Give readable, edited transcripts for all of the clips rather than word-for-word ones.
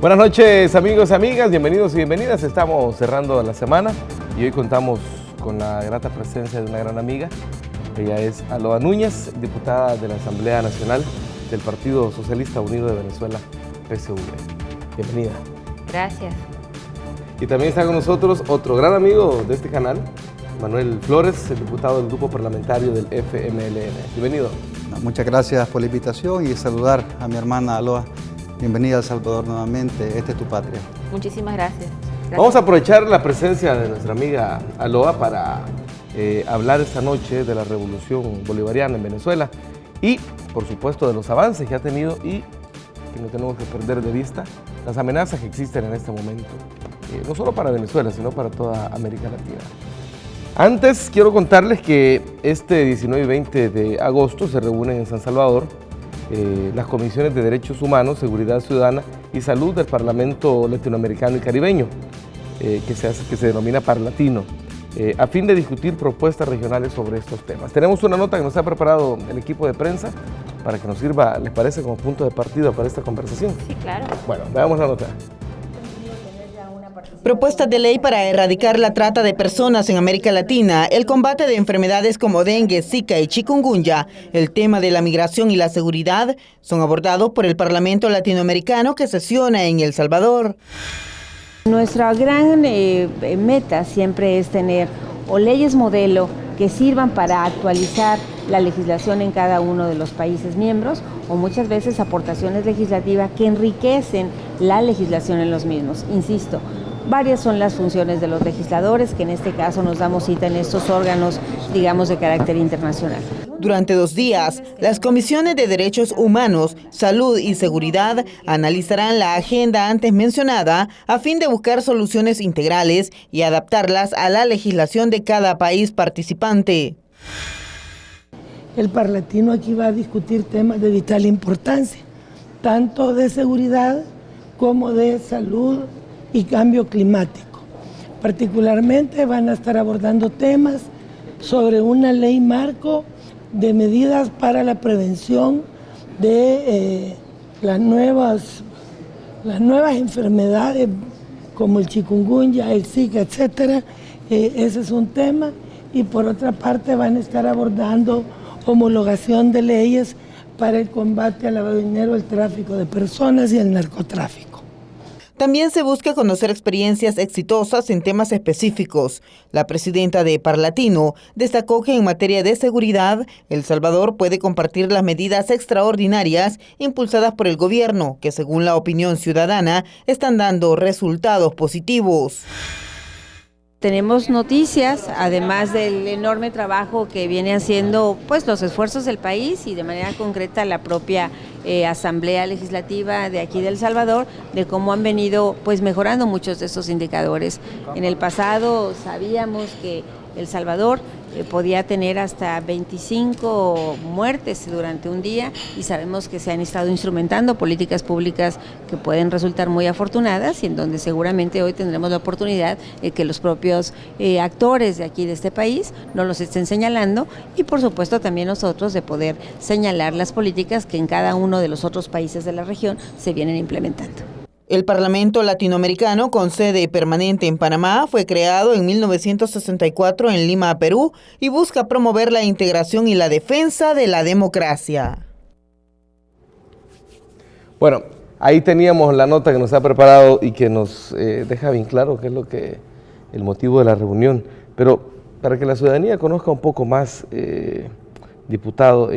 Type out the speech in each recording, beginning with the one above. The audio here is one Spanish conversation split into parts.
Buenas noches, amigos y amigas, bienvenidos y bienvenidas. Estamos cerrando la semana y hoy contamos con la grata presencia de una gran amiga. Ella es Aloa Núñez, diputada de la Asamblea Nacional del Partido Socialista Unido de Venezuela, PSUV. Bienvenida. Gracias. Y también está con nosotros otro gran amigo de este canal, Manuel Flores, el diputado del grupo parlamentario del FMLN. Bienvenido. Muchas gracias por la invitación y saludar a mi hermana Aloa. Bienvenida a El Salvador nuevamente, esta es tu patria. Muchísimas gracias. Vamos a aprovechar la presencia de nuestra amiga Aloa para hablar esta noche de la revolución bolivariana en Venezuela y, por supuesto, de los avances que ha tenido y que no tenemos que perder de vista las amenazas que existen en este momento, no solo para Venezuela, sino para toda América Latina. Antes, quiero contarles que este 19 y 20 de agosto se reúnen en San Salvador las comisiones de Derechos Humanos, Seguridad Ciudadana y Salud del Parlamento Latinoamericano y Caribeño, que se denomina Parlatino, a fin de discutir propuestas regionales sobre estos temas. Tenemos una nota que nos ha preparado el equipo de prensa para que nos sirva, ¿les parece?, como punto de partida para esta conversación. Sí, claro. Bueno, veamos la nota. Propuestas de ley para erradicar la trata de personas en América Latina, el combate de enfermedades como dengue, zika y chikungunya, el tema de la migración y la seguridad son abordados por el Parlamento Latinoamericano que sesiona en El Salvador. Nuestra gran meta siempre es tener o leyes modelo que sirvan para actualizar la legislación en cada uno de los países miembros o muchas veces aportaciones legislativas que enriquecen la legislación en los mismos. Insisto, varias son las funciones de los legisladores, que en este caso nos damos cita en estos órganos, digamos, de carácter internacional. Durante 2 días, las comisiones de Derechos Humanos, Salud y Seguridad analizarán la agenda antes mencionada a fin de buscar soluciones integrales y adaptarlas a la legislación de cada país participante. El Parlatino aquí va a discutir temas de vital importancia, tanto de seguridad como de salud y cambio climático. Particularmente van a estar abordando temas sobre una ley marco de medidas para la prevención de las nuevas enfermedades como el chikungunya, el zika, etcétera. Ese es un tema. Y por otra parte van a estar abordando homologación de leyes para el combate al lavado de dinero, el tráfico de personas y el narcotráfico. También se busca conocer experiencias exitosas en temas específicos. La presidenta de Parlatino destacó que en materia de seguridad, El Salvador puede compartir las medidas extraordinarias impulsadas por el gobierno, que según la opinión ciudadana, están dando resultados positivos. Tenemos noticias, además del enorme trabajo que viene haciendo pues los esfuerzos del país y de manera concreta la propia Asamblea Legislativa de aquí de El Salvador, de cómo han venido pues mejorando muchos de estos indicadores. En el pasado sabíamos que El Salvador podía tener hasta 25 muertes durante un día y sabemos que se han estado instrumentando políticas públicas que pueden resultar muy afortunadas y en donde seguramente hoy tendremos la oportunidad de que los propios actores de aquí de este país nos los estén señalando y por supuesto también nosotros de poder señalar las políticas que en cada uno de los otros países de la región se vienen implementando. El Parlamento Latinoamericano, con sede permanente en Panamá, fue creado en 1964 en Lima, Perú, y busca promover la integración y la defensa de la democracia. Bueno, ahí teníamos la nota que nos ha preparado y que nos deja bien claro qué es el motivo de la reunión. Pero para que la ciudadanía conozca un poco más, diputado,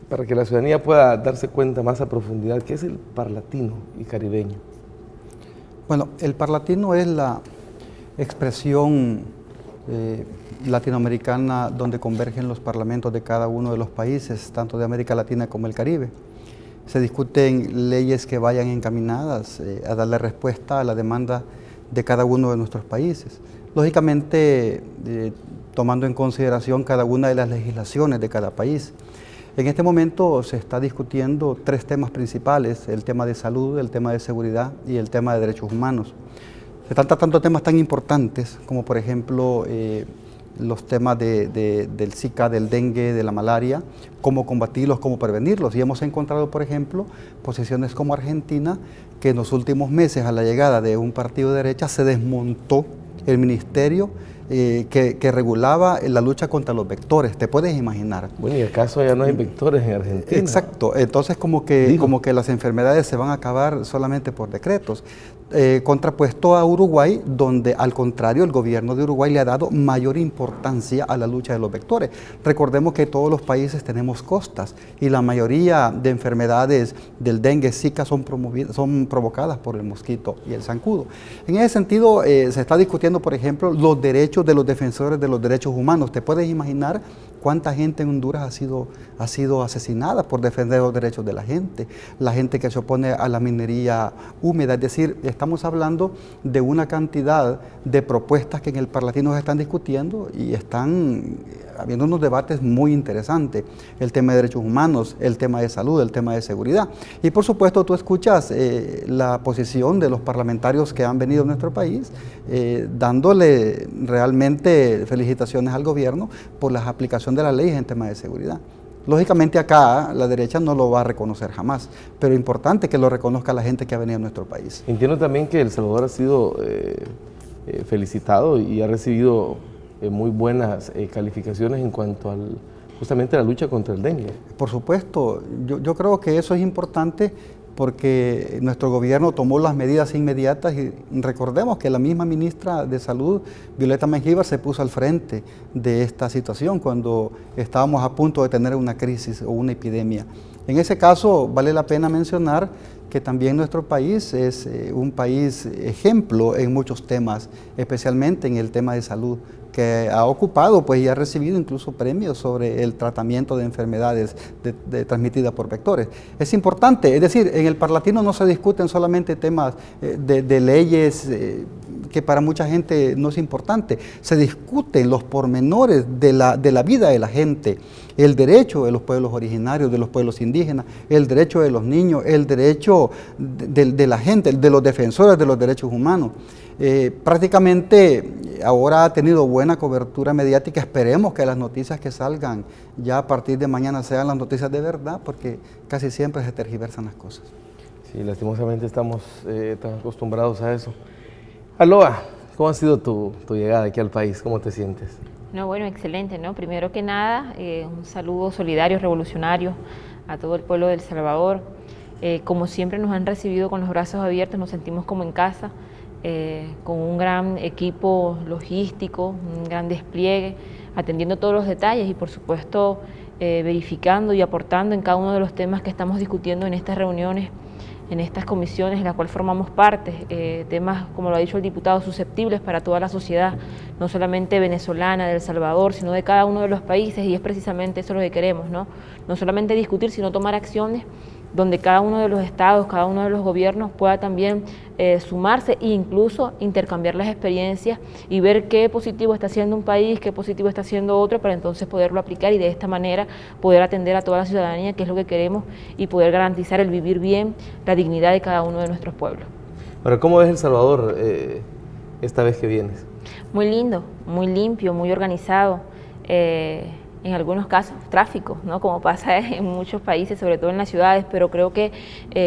para que la ciudadanía pueda darse cuenta más a profundidad, ¿qué es el parlatino y caribeño? Bueno, el parlatino es la expresión latinoamericana donde convergen los parlamentos de cada uno de los países, tanto de América Latina como el Caribe. Se discuten leyes que vayan encaminadas a darle respuesta a la demanda de cada uno de nuestros países. Lógicamente, tomando en consideración cada una de las legislaciones de cada país. En este momento se está discutiendo 3 temas principales: el tema de salud, el tema de seguridad y el tema de derechos humanos. Se están tratando temas tan importantes como, por ejemplo, los temas del Zika, del dengue, de la malaria, cómo combatirlos, cómo prevenirlos. Y hemos encontrado, por ejemplo, posiciones como Argentina, que en los últimos meses, a la llegada de un partido de derecha, se desmontó el ministerio que regulaba la lucha contra los vectores. ¿Te puedes imaginar? Bueno, ¿y acaso ya no hay vectores en Argentina? Exacto. Entonces como que las enfermedades se van a acabar solamente por decretos. Contrapuesto a Uruguay, donde al contrario el gobierno de Uruguay le ha dado mayor importancia a la lucha de los vectores. Recordemos que todos los países tenemos costas y la mayoría de enfermedades del dengue, Zika son provocadas por el mosquito y el zancudo. En ese sentido se está discutiendo, por ejemplo, los derechos de los defensores de los derechos humanos. ¿Te puedes imaginar cuánta gente en Honduras ha sido asesinada por defender los derechos de la gente que se opone a la minería húmeda? Es decir, estamos hablando de una cantidad de propuestas que en el Parlacino se están discutiendo y están habiendo unos debates muy interesantes. El tema de derechos humanos, el tema de salud, el tema de seguridad. Y por supuesto tú escuchas la posición de los parlamentarios que han venido a nuestro país, dándole realmente felicitaciones al gobierno por las aplicaciones de las leyes en tema de seguridad. Lógicamente acá la derecha no lo va a reconocer jamás, pero es importante que lo reconozca la gente que ha venido a nuestro país. Entiendo también que El Salvador ha sido felicitado y ha recibido muy buenas calificaciones en cuanto justamente a la lucha contra el dengue. Por supuesto, yo creo que eso es importante porque nuestro gobierno tomó las medidas inmediatas y recordemos que la misma ministra de Salud, Violeta Mengíbar, se puso al frente de esta situación cuando estábamos a punto de tener una crisis o una epidemia. En ese caso, vale la pena mencionar que también nuestro país es un país ejemplo en muchos temas, especialmente en el tema de salud, que ha ocupado pues, y ha recibido incluso premios sobre el tratamiento de enfermedades transmitidas por vectores. Es importante, es decir, en el Parlatino no se discuten solamente temas de leyes que para mucha gente no es importante, se discuten los pormenores de la vida de la gente, el derecho de los pueblos originarios, de los pueblos indígenas, el derecho de los niños, el derecho de la gente, de los defensores de los derechos humanos. Prácticamente ahora ha tenido buena cobertura mediática. Esperemos que las noticias que salgan ya a partir de mañana sean las noticias de verdad, porque casi siempre se tergiversan las cosas. Sí, lastimosamente estamos tan acostumbrados a eso. Aloha, ¿cómo ha sido tu llegada aquí al país? ¿Cómo te sientes? No, bueno, excelente, ¿no? Primero que nada, un saludo solidario, revolucionario a todo el pueblo de El Salvador. Como siempre nos han recibido con los brazos abiertos, nos sentimos como en casa. Con un gran equipo logístico, un gran despliegue, atendiendo todos los detalles y por supuesto verificando y aportando en cada uno de los temas que estamos discutiendo en estas reuniones, en estas comisiones en las cuales formamos parte, temas, como lo ha dicho el diputado, susceptibles para toda la sociedad, no solamente venezolana, de El Salvador, sino de cada uno de los países, y es precisamente eso lo que queremos, ¿no? No solamente discutir, sino tomar acciones donde cada uno de los estados, cada uno de los gobiernos pueda también sumarse e incluso intercambiar las experiencias y ver qué positivo está haciendo un país, qué positivo está haciendo otro, para entonces poderlo aplicar y de esta manera poder atender a toda la ciudadanía, que es lo que queremos, y poder garantizar el vivir bien, la dignidad de cada uno de nuestros pueblos. Ahora, ¿cómo ves El Salvador esta vez que vienes? Muy lindo, muy limpio, muy organizado. En algunos casos tráfico, ¿no? Como pasa en muchos países, sobre todo en las ciudades, pero creo que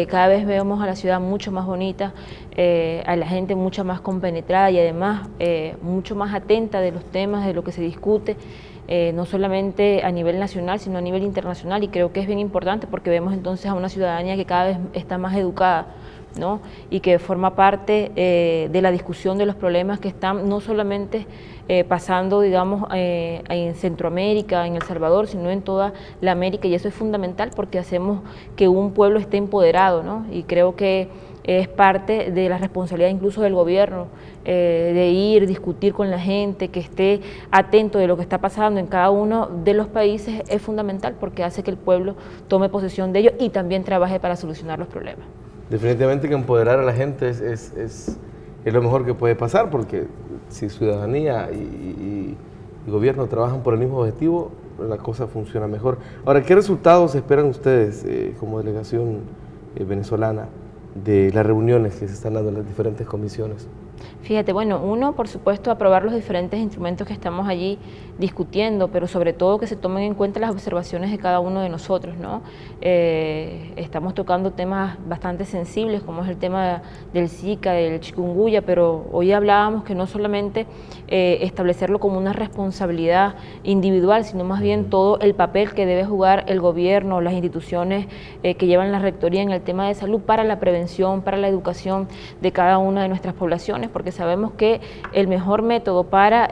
cada vez vemos a la ciudad mucho más bonita, a la gente mucho más compenetrada y además mucho más atenta de los temas, de lo que se discute, no solamente a nivel nacional, sino a nivel internacional, y creo que es bien importante porque vemos entonces a una ciudadanía que cada vez está más educada, ¿no? Y que forma parte de la discusión de los problemas que están no solamente pasando, digamos, en Centroamérica, en El Salvador, sino en toda la América, y eso es fundamental porque hacemos que un pueblo esté empoderado, ¿no? Y creo que es parte de la responsabilidad incluso del gobierno, de ir, discutir con la gente, que esté atento de lo que está pasando en cada uno de los países, es fundamental porque hace que el pueblo tome posesión de ello y también trabaje para solucionar los problemas. Definitivamente que empoderar a la gente es lo mejor que puede pasar, porque si ciudadanía y gobierno trabajan por el mismo objetivo, la cosa funciona mejor. Ahora, ¿qué resultados esperan ustedes como delegación venezolana de las reuniones que se están dando en las diferentes comisiones? Fíjate, bueno, uno, por supuesto, aprobar los diferentes instrumentos que estamos allí discutiendo, pero sobre todo que se tomen en cuenta las observaciones de cada uno de nosotros, ¿no? Estamos tocando temas bastante sensibles, como es el tema del Zika, del chikungunya, pero hoy hablábamos que no solamente establecerlo como una responsabilidad individual, sino más bien todo el papel que debe jugar el gobierno, las instituciones que llevan la rectoría en el tema de salud para la prevención, para la educación de cada una de nuestras poblaciones, porque sabemos que el mejor método para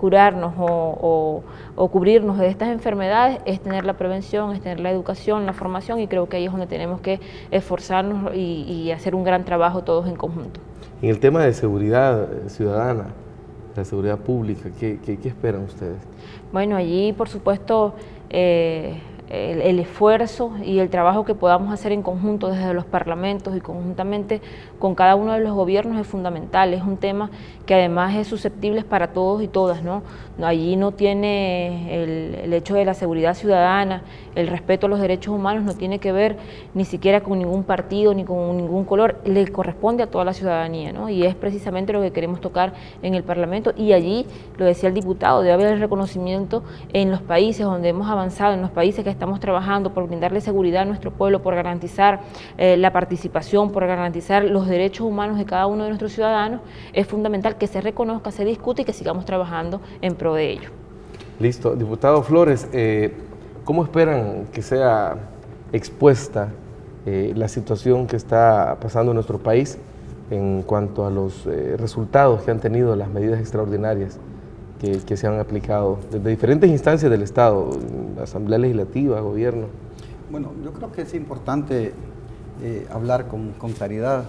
curarnos o cubrirnos de estas enfermedades es tener la prevención, es tener la educación, la formación, y creo que ahí es donde tenemos que esforzarnos y hacer un gran trabajo todos en conjunto. En el tema de seguridad ciudadana, la seguridad pública, ¿qué esperan ustedes? Bueno, allí por supuesto el esfuerzo y el trabajo que podamos hacer en conjunto desde los parlamentos y conjuntamente con cada uno de los gobiernos es fundamental. Es un tema que además es susceptible para todos y todas, ¿no? Allí no tiene el hecho de la seguridad ciudadana, el respeto a los derechos humanos no tiene que ver ni siquiera con ningún partido ni con ningún color, le corresponde a toda la ciudadanía, ¿no? Y es precisamente lo que queremos tocar en el Parlamento, y allí, lo decía el diputado, debe haber el reconocimiento en los países donde hemos avanzado, en los países que estamos trabajando por brindarle seguridad a nuestro pueblo, por garantizar la participación, por garantizar los derechos humanos de cada uno de nuestros ciudadanos. Es fundamental que se reconozca, se discute y que sigamos trabajando en pro de ello. Listo. Diputado Flores, ¿cómo esperan que sea expuesta la situación que está pasando en nuestro país en cuanto a los resultados que han tenido las medidas extraordinarias que se han aplicado desde diferentes instancias del Estado, Asamblea Legislativa, Gobierno? Bueno, yo creo que es importante hablar con claridad.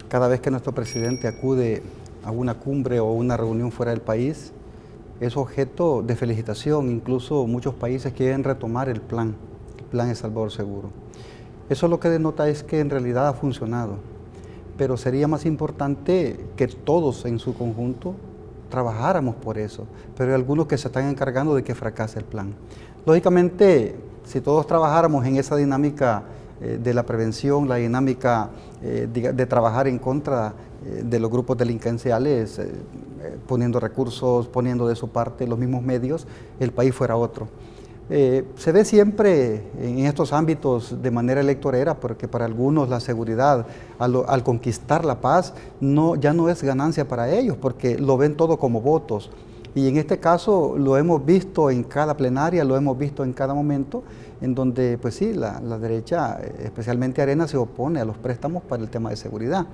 Cada vez que nuestro presidente acude a una cumbre o una reunión fuera del país, es objeto de felicitación. Incluso muchos países quieren retomar el plan El Salvador Seguro. Eso lo que denota es que en realidad ha funcionado, pero sería más importante que todos en su conjunto trabajáramos por eso, pero hay algunos que se están encargando de que fracase el plan. Lógicamente, si todos trabajáramos en esa dinámica de la prevención, la dinámica de trabajar en contra de los grupos delincuenciales, poniendo recursos, poniendo de su parte los mismos medios, el país fuera otro. Se ve siempre en estos ámbitos de manera electorera, porque para algunos la seguridad, al conquistar la paz, ya no es ganancia para ellos, porque lo ven todo como votos. Y en este caso lo hemos visto en cada plenaria, lo hemos visto en cada momento, en donde, pues sí, la derecha, especialmente Arena, se opone a los préstamos para el tema de seguridad.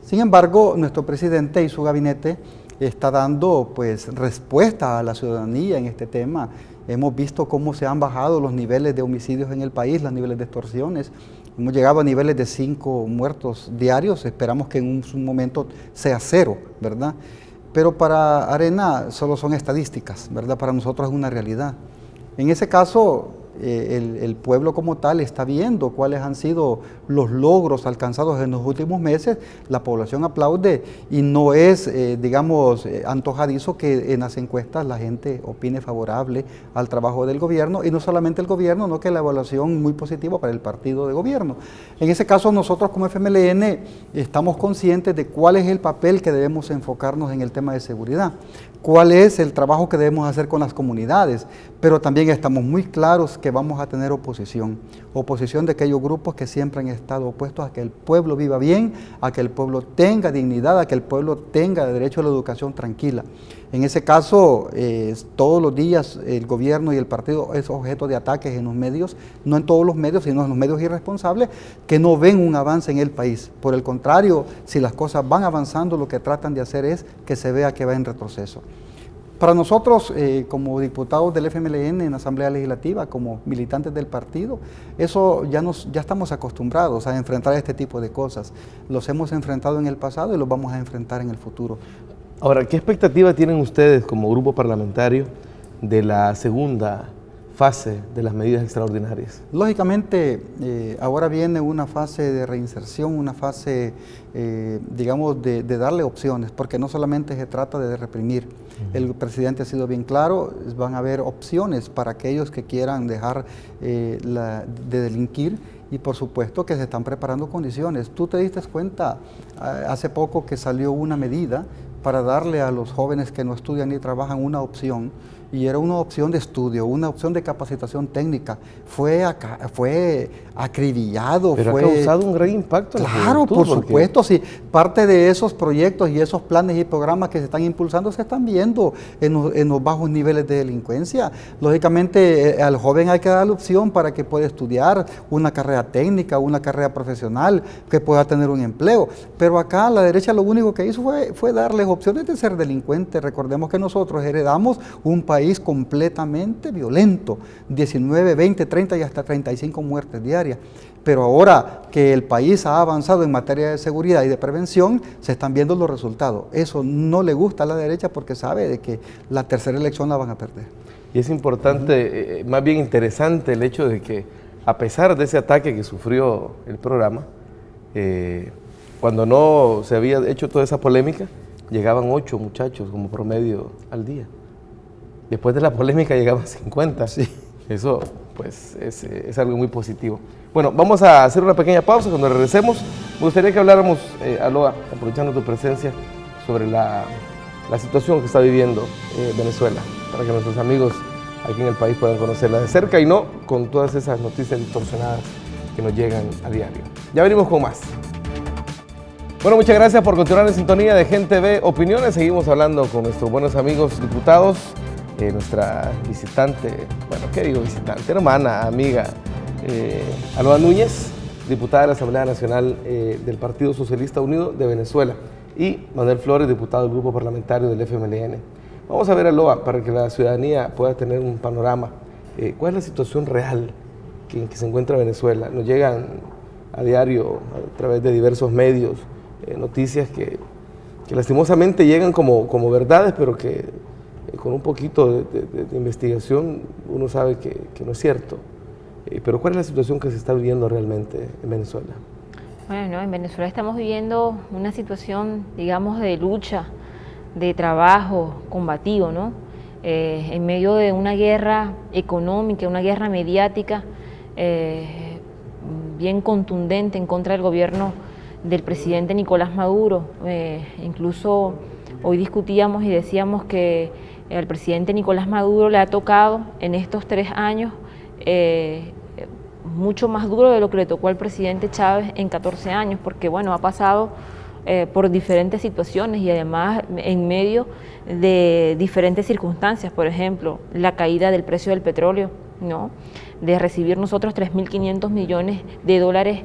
Sin embargo, nuestro presidente y su gabinete está dando, pues, respuesta a la ciudadanía en este tema. Hemos visto cómo se han bajado los niveles de homicidios en el país, los niveles de extorsiones. Hemos llegado a niveles de 5 muertos diarios, esperamos que en un momento sea 0, ¿verdad? Pero para Arena solo son estadísticas, ¿verdad? Para nosotros es una realidad. En ese caso, el pueblo como tal está viendo cuáles han sido los logros alcanzados en los últimos meses. La población aplaude y no es, digamos, antojadizo que en las encuestas la gente opine favorable al trabajo del gobierno, y no solamente el gobierno, no, que la evaluación muy positiva para el partido de gobierno. En ese caso, nosotros como FMLN estamos conscientes de cuál es el papel que debemos enfocarnos en el tema de seguridad, cuál es el trabajo que debemos hacer con las comunidades, pero también estamos muy claros que vamos a tener oposición de aquellos grupos que siempre han estado opuestos a que el pueblo viva bien, a que el pueblo tenga dignidad, a que el pueblo tenga derecho a la educación tranquila. En ese caso, todos los días el gobierno y el partido es objeto de ataques en los medios, no en todos los medios, sino en los medios irresponsables que no ven un avance en el país. Por el contrario, si las cosas van avanzando, lo que tratan de hacer es que se vea que va en retroceso. Para nosotros, como diputados del FMLN en la Asamblea Legislativa, como militantes del partido, eso ya estamos acostumbrados a enfrentar este tipo de cosas. Los hemos enfrentado en el pasado y los vamos a enfrentar en el futuro. Ahora, ¿qué expectativa tienen ustedes como grupo parlamentario de la segunda fase de las medidas extraordinarias? Lógicamente, ahora viene una fase de reinserción, una fase, digamos, de darle opciones, porque no solamente se trata de reprimir. El presidente ha sido bien claro, van a haber opciones para aquellos que quieran dejar de delinquir, y por supuesto que se están preparando condiciones. Tú te diste cuenta hace poco que salió una medida para darle a los jóvenes que no estudian ni trabajan una opción, y era una opción de estudio, una opción de capacitación técnica. Fue acribillado. Pero fue... ha causado un gran impacto en la Claro, juventud, por porque... supuesto, sí. Parte de esos proyectos y esos planes y programas que se están impulsando se están viendo en los bajos niveles de delincuencia. Lógicamente, al joven hay que dar la opción para que pueda estudiar una carrera técnica, una carrera profesional, que pueda tener un empleo. Pero acá la derecha lo único que hizo fue darles opciones de ser delincuentes. Recordemos que nosotros heredamos un país completamente violento, 19, 20, 30 y hasta 35 muertes diarias. Pero ahora que el país ha avanzado en materia de seguridad y de prevención, se están viendo los resultados. Eso no le gusta a la derecha porque sabe de que la tercera elección la van a perder. Y es importante, más bien interesante el hecho de que, a pesar de ese ataque que sufrió el programa, cuando no se había hecho toda esa polémica, llegaban 8 muchachos como promedio al día. Después de la polémica llegaban 50. Sí. Eso, pues, es algo muy positivo. Bueno, vamos a hacer una pequeña pausa. Cuando regresemos, me gustaría que habláramos, Aloa, aprovechando tu presencia, sobre la situación que está viviendo Venezuela, para que nuestros amigos aquí en el país puedan conocerla de cerca y no con todas esas noticias distorsionadas que nos llegan a diario. Ya venimos con más. Bueno, muchas gracias por continuar en sintonía de Gen TV Opiniones. Seguimos hablando con nuestros buenos amigos diputados. Nuestra visitante, bueno, ¿qué digo visitante? Hermana, amiga, Aloa Núñez, diputada de la Asamblea Nacional del Partido Socialista Unido de Venezuela, y Manuel Flores, diputado del Grupo Parlamentario del FMLN. Vamos a ver, Aloa, para que la ciudadanía pueda tener un panorama. ¿Cuál es la situación real en que se encuentra Venezuela? Nos llegan a diario, a través de diversos medios, noticias que lastimosamente llegan como verdades, pero que con un poquito de investigación uno sabe que no es cierto. Pero ¿cuál es la situación que se está viviendo realmente en Venezuela? Bueno, en Venezuela estamos viviendo una situación, digamos, de lucha, de trabajo combativo, ¿no? En medio de una guerra económica, una guerra mediática bien contundente en contra del gobierno del presidente Nicolás Maduro. Incluso hoy discutíamos y decíamos que al presidente Nicolás Maduro le ha tocado en estos 3 años mucho más duro de lo que le tocó al presidente Chávez en 14 años, porque bueno, ha pasado por diferentes situaciones y además en medio de diferentes circunstancias. Por ejemplo, la caída del precio del petróleo, ¿no? De recibir nosotros 3.500 millones de dólares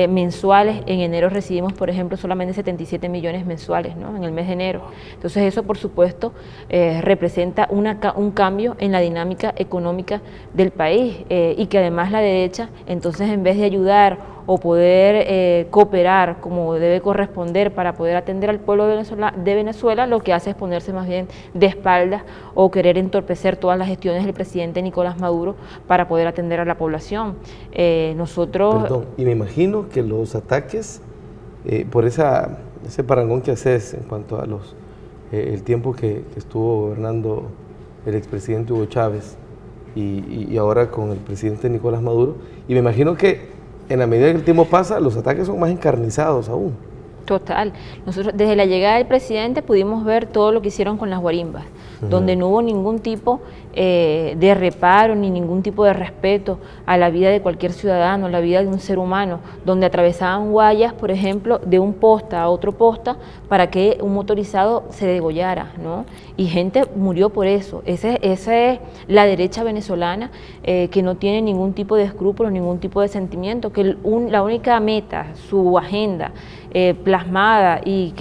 mensuales, en enero recibimos, por ejemplo, solamente 77 millones mensuales, ¿no? En el mes de enero. Entonces eso, por supuesto, representa un cambio en la dinámica económica del país y que además la derecha, entonces, en vez de ayudar o poder cooperar como debe corresponder para poder atender al pueblo de Venezuela, lo que hace es ponerse más bien de espaldas o querer entorpecer todas las gestiones del presidente Nicolás Maduro para poder atender a la población. Perdón, y me imagino que los ataques, por ese parangón que haces en cuanto a el tiempo que estuvo gobernando el expresidente Hugo Chávez y ahora con el presidente Nicolás Maduro, y me imagino que en la medida que el tiempo pasa, los ataques son más encarnizados aún. Total. Nosotros desde la llegada del presidente pudimos ver todo lo que hicieron con las guarimbas, donde no hubo ningún tipo de reparo ni ningún tipo de respeto a la vida de cualquier ciudadano, a la vida de un ser humano, donde atravesaban guayas, por ejemplo, de un posta a otro posta para que un motorizado se degollara, ¿no? Y gente murió por eso. Esa es la derecha venezolana, que no tiene ningún tipo de escrúpulos, ningún tipo de sentimiento, que la única meta, su agenda plasmada y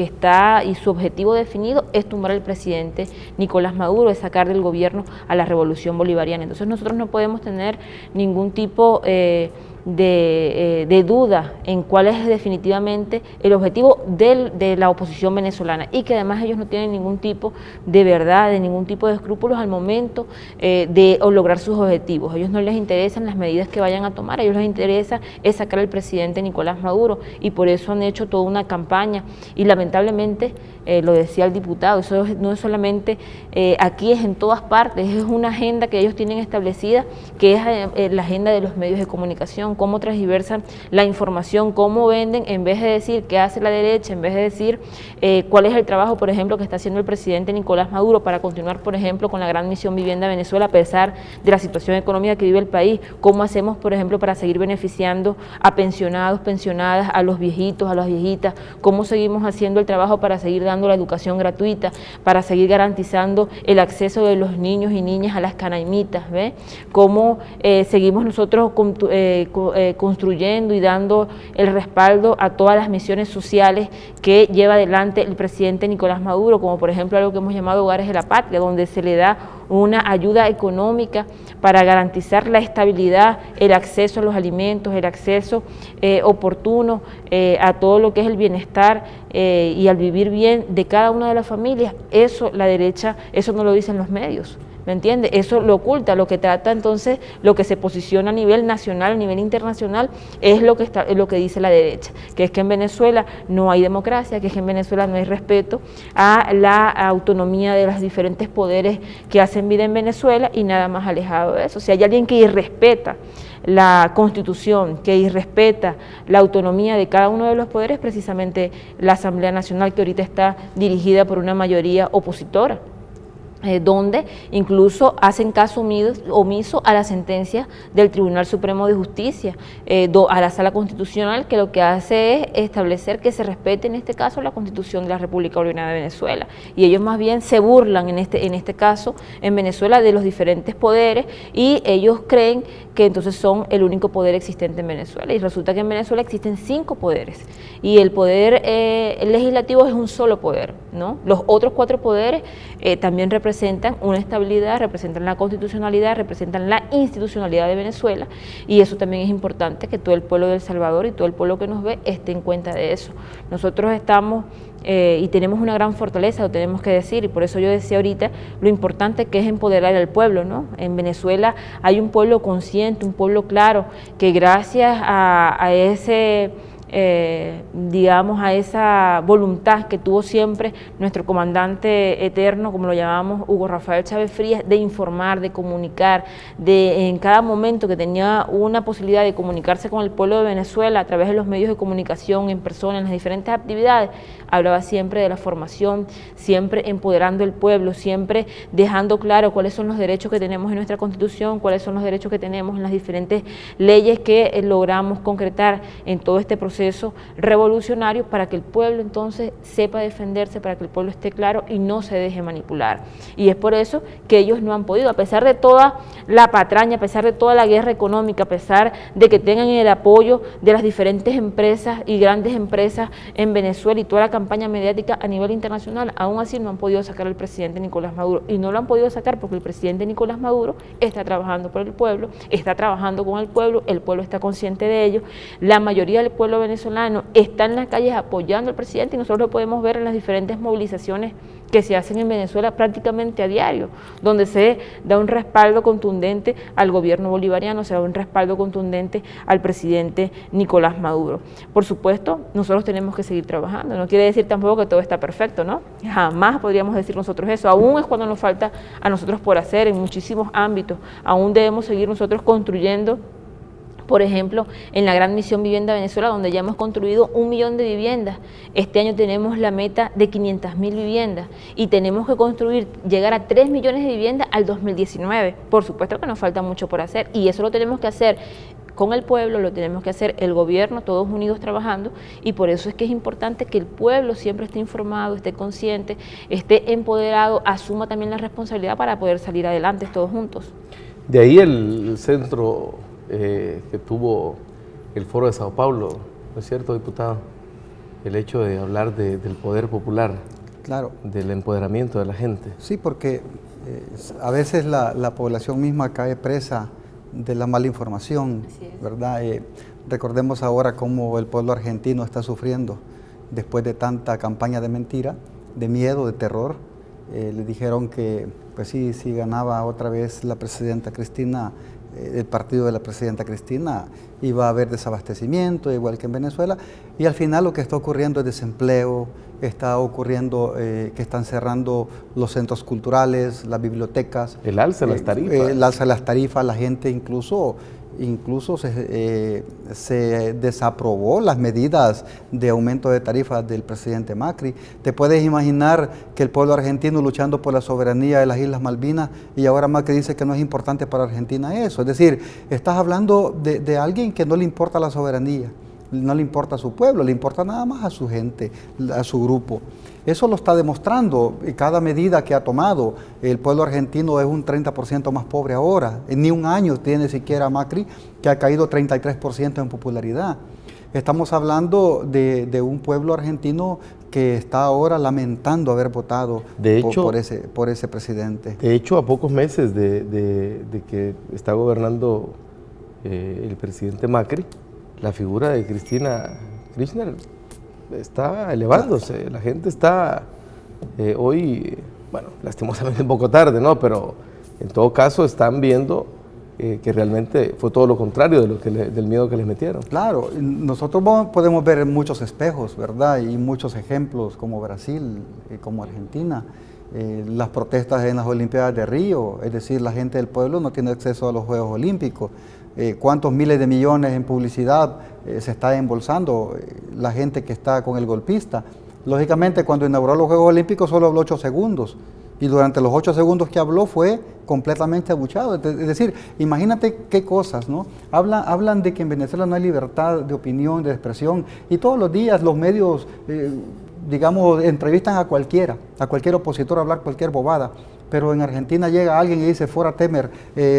su objetivo definido es tumbar al presidente Nicolás Maduro, es sacar del gobierno a la revolución bolivariana. Entonces nosotros no podemos tener ningún tipo de duda en cuál es definitivamente el objetivo de la oposición venezolana, y que además ellos no tienen ningún tipo de verdad, de ningún tipo de escrúpulos al momento de lograr sus objetivos. A ellos no les interesan las medidas que vayan a tomar, a ellos les interesa es sacar al presidente Nicolás Maduro, y por eso han hecho toda una campaña, y lamentablemente, lo decía el diputado, eso no es solamente aquí, es en todas partes, es una agenda que ellos tienen establecida, que es la agenda de los medios de comunicación, tergiversan, la información, cómo venden, en vez de decir qué hace la derecha, en vez de decir cuál es el trabajo, por ejemplo, que está haciendo el presidente Nicolás Maduro para continuar, por ejemplo, con la gran misión Vivienda Venezuela, a pesar de la situación económica que vive el país. Cómo hacemos, por ejemplo, para seguir beneficiando a pensionados, pensionadas, a los viejitos, a las viejitas. Cómo seguimos haciendo el trabajo para seguir dando la educación gratuita, para seguir garantizando el acceso de los niños y niñas a las canaimitas, ¿ve? Cómo seguimos nosotros construyendo y dando el respaldo a todas las misiones sociales que lleva adelante el presidente Nicolás Maduro, como por ejemplo algo que hemos llamado Hogares de la Patria, donde se le da una ayuda económica para garantizar la estabilidad, el acceso a los alimentos, el acceso oportuno a todo lo que es el bienestar y al vivir bien de cada una de las familias. Eso la derecha, eso no lo dicen los medios. ¿Me entiende? Eso lo oculta, lo que trata entonces, lo que se posiciona a nivel nacional, a nivel internacional, es lo que dice la derecha, que es que en Venezuela no hay democracia, que es que en Venezuela no hay respeto a la autonomía de los diferentes poderes que hacen vida en Venezuela y nada más alejado de eso. Si hay alguien que irrespeta la Constitución, que irrespeta la autonomía de cada uno de los poderes, precisamente la Asamblea Nacional, que ahorita está dirigida por una mayoría opositora, donde incluso hacen caso omiso a la sentencia del Tribunal Supremo de Justicia, a la Sala Constitucional, que lo que hace es establecer que se respete en este caso la Constitución de la República Bolivariana de Venezuela, y ellos más bien se burlan en este caso en Venezuela de los diferentes poderes, y ellos creen que entonces son el único poder existente en Venezuela, y resulta que en Venezuela existen 5 poderes, y el poder legislativo es un solo poder, ¿no? Los otros 4 poderes también representan una estabilidad, representan la constitucionalidad, representan la institucionalidad de Venezuela, y eso también es importante que todo el pueblo de El Salvador y todo el pueblo que nos ve esté en cuenta de eso. Nosotros estamos y tenemos una gran fortaleza, lo tenemos que decir, y por eso yo decía ahorita lo importante que es empoderar al pueblo, ¿no? En Venezuela hay un pueblo consciente, un pueblo claro, que gracias a ese digamos, a esa voluntad que tuvo siempre nuestro comandante eterno, como lo llamamos, Hugo Rafael Chávez Frías, de informar, de comunicar, de en cada momento que tenía una posibilidad de comunicarse con el pueblo de Venezuela a través de los medios de comunicación, en persona, en las diferentes actividades, hablaba siempre de la formación, siempre empoderando al pueblo, siempre dejando claro cuáles son los derechos que tenemos en nuestra Constitución, cuáles son los derechos que tenemos en las diferentes leyes que logramos concretar en todo este proceso revolucionario, para que el pueblo entonces sepa defenderse, para que el pueblo esté claro y no se deje manipular. Y es por eso que ellos no han podido, a pesar de toda la patraña, a pesar de toda la guerra económica, a pesar de que tengan el apoyo de las diferentes empresas y grandes empresas en Venezuela y toda la campaña mediática a nivel internacional, aún así no han podido sacar al presidente Nicolás Maduro, y no lo han podido sacar porque el presidente Nicolás Maduro está trabajando por el pueblo, está trabajando con el pueblo está consciente de ello, la mayoría del pueblo venezolano está en las calles apoyando al presidente, y nosotros lo podemos ver en las diferentes movilizaciones que se hacen en Venezuela prácticamente a diario, donde se da un respaldo contundente al gobierno bolivariano, se da un respaldo contundente al presidente Nicolás Maduro. Por supuesto, nosotros tenemos que seguir trabajando, no quiere decir tampoco que todo está perfecto, ¿no? Jamás podríamos decir nosotros eso, aún es cuando nos falta a nosotros por hacer en muchísimos ámbitos, aún debemos seguir nosotros construyendo. Por ejemplo, en la gran misión Vivienda Venezuela, donde ya hemos construido 1 millón de viviendas. Este año tenemos la meta de 500.000 viviendas y tenemos que construir, llegar a 3 millones de viviendas al 2019. Por supuesto que nos falta mucho por hacer, y eso lo tenemos que hacer con el pueblo, lo tenemos que hacer el gobierno, todos unidos trabajando, y por eso es que es importante que el pueblo siempre esté informado, esté consciente, esté empoderado, asuma también la responsabilidad para poder salir adelante todos juntos. De ahí el centro que tuvo el Foro de Sao Paulo, ¿no es cierto, diputado? El hecho de hablar del poder popular, claro, del empoderamiento de la gente. Sí, porque a veces la población misma cae presa de la mala información, ¿verdad? Recordemos ahora cómo el pueblo argentino está sufriendo después de tanta campaña de mentira, de miedo, de terror. Le dijeron que, pues sí, si ganaba otra vez la presidenta Cristina, el partido de la presidenta Cristina, iba a haber desabastecimiento, igual que en Venezuela, y al final lo que está ocurriendo es desempleo, está ocurriendo que están cerrando los centros culturales, las bibliotecas. El alza de las tarifas. El alza de las tarifas, la gente incluso incluso se desaprobó las medidas de aumento de tarifas del presidente Macri. Te puedes imaginar que el pueblo argentino luchando por la soberanía de las Islas Malvinas y ahora Macri dice que no es importante para Argentina eso. Es decir, estás hablando de alguien que no le importa la soberanía, no le importa a su pueblo, le importa nada más a su gente, a su grupo. Eso lo está demostrando cada medida que ha tomado. El pueblo argentino es un 30% más pobre ahora. En ni un año tiene siquiera Macri, que ha caído 33% en popularidad. Estamos hablando de un pueblo argentino que está ahora lamentando haber votado por ese presidente. De hecho, a pocos meses de que está gobernando el presidente Macri, la figura de Cristina Kirchner está elevándose. La gente está hoy, bueno, lastimosamente un poco tarde, ¿no? Pero en todo caso están viendo que realmente fue todo lo contrario de del miedo que les metieron. Claro, nosotros podemos ver muchos espejos, ¿verdad? Y muchos ejemplos como Brasil, como Argentina. Las protestas en las Olimpiadas de Río, es decir, la gente del pueblo no tiene acceso a los Juegos Olímpicos. Cuántos miles de millones en publicidad se está embolsando la gente que está con el golpista. Lógicamente, cuando inauguró los Juegos Olímpicos solo habló 8 segundos y durante los 8 segundos que habló fue completamente abuchado. Es decir, imagínate qué cosas, ¿no? Hablan de que en Venezuela no hay libertad de opinión, de expresión, y todos los días los medios, digamos, entrevistan a cualquier opositor a hablar cualquier bobada. Pero en Argentina llega alguien y dice, fuera Temer,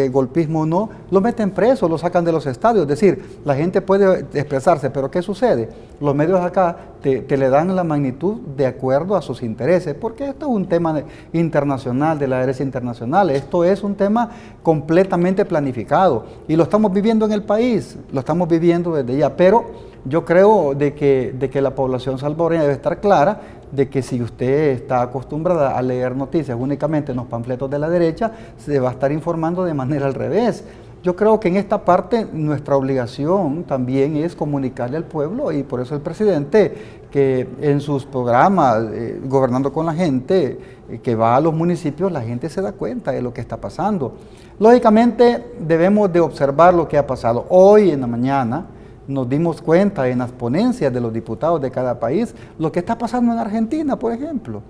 golpismo o no, lo meten preso, lo sacan de los estadios. Es decir, la gente puede expresarse, pero ¿qué sucede? Los medios acá te le dan la magnitud de acuerdo a sus intereses, porque esto es un tema internacional, de la derecha internacional. Esto es un tema completamente planificado y lo estamos viviendo en el país, lo estamos viviendo desde ya. Pero yo creo de que la población salvadoreña debe estar clara de que si usted está acostumbrada a leer noticias únicamente en los panfletos de la derecha, se va a estar informando de manera al revés. Yo creo que en esta parte nuestra obligación también es comunicarle al pueblo, y por eso el presidente, que en sus programas, gobernando con la gente, que va a los municipios, la gente se da cuenta de lo que está pasando. Lógicamente debemos de observar lo que ha pasado. Hoy en la mañana nos dimos cuenta en las ponencias de los diputados de cada país lo que está pasando en Argentina, por ejemplo.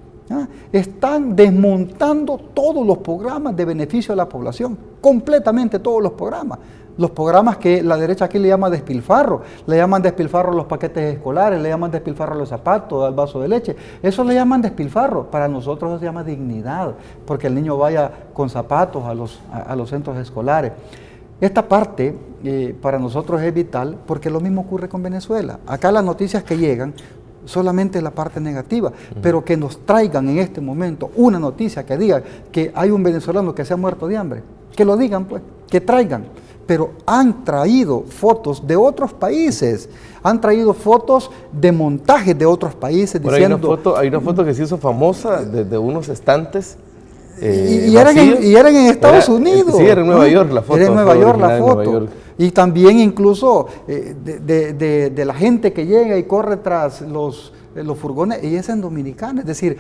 Están desmontando todos los programas de beneficio a la población, completamente todos los programas que la derecha aquí le llama despilfarro, le llaman despilfarro a los paquetes escolares, le llaman despilfarro a los zapatos, al vaso de leche, eso le llaman despilfarro. Para nosotros eso se llama dignidad, porque el niño vaya con zapatos a los centros escolares. Esta parte para nosotros es vital, porque lo mismo ocurre con Venezuela. Acá las noticias que llegan solamente la parte negativa, pero que nos traigan en este momento una noticia que diga que hay un venezolano que se ha muerto de hambre, que lo digan pues, que traigan. Pero han traído fotos de otros países, han traído fotos de montajes de otros países. Bueno, diciendo, hay una foto que se hizo famosa de unos estantes. Y eran en Estados Unidos. Sí, era en Nueva York la foto. Era en Nueva York la foto. Y también incluso de la gente que llega y corre tras los furgones, y es en Dominicana. Es decir,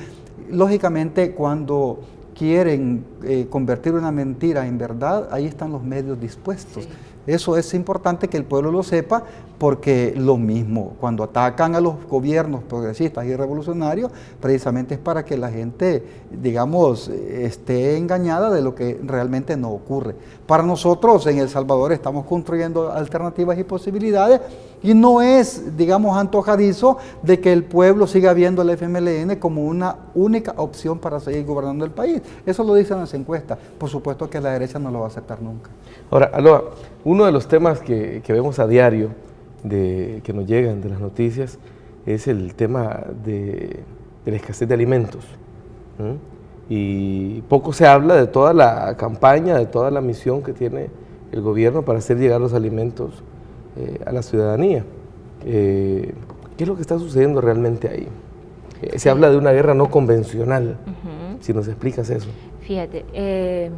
lógicamente cuando quieren convertir una mentira en verdad, ahí están los medios dispuestos. Sí. Eso es importante que el pueblo lo sepa, porque lo mismo, cuando atacan a los gobiernos progresistas y revolucionarios, precisamente es para que la gente, digamos, esté engañada de lo que realmente no ocurre. Para nosotros en El Salvador estamos construyendo alternativas y posibilidades, y no es, digamos, antojadizo de que el pueblo siga viendo el FMLN como una única opción para seguir gobernando el país. Eso lo dicen las encuestas. Por supuesto que la derecha no lo va a aceptar nunca. Ahora, Aloha, uno de los temas que vemos a diario, que nos llegan de las noticias, es el tema de la escasez de alimentos. Y poco se habla de toda la campaña, de toda la misión que tiene el gobierno para hacer llegar los alimentos a la ciudadanía. ¿Qué es lo que está sucediendo realmente ahí? Se habla de una guerra no convencional, si nos explicas eso. Fíjate,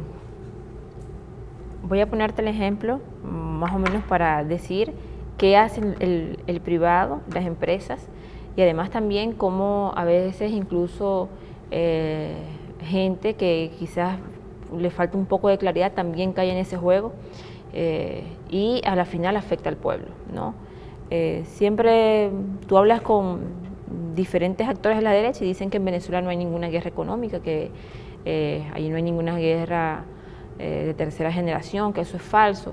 voy a ponerte el ejemplo, más o menos para decir qué hacen el privado, las empresas, y además también cómo a veces incluso gente que quizás le falta un poco de claridad también cae en ese juego. y a la final afecta al pueblo, ¿no? Siempre tú hablas con diferentes actores de la derecha y dicen que en Venezuela no hay ninguna guerra económica, que ahí no hay ninguna guerra de tercera generación, que eso es falso,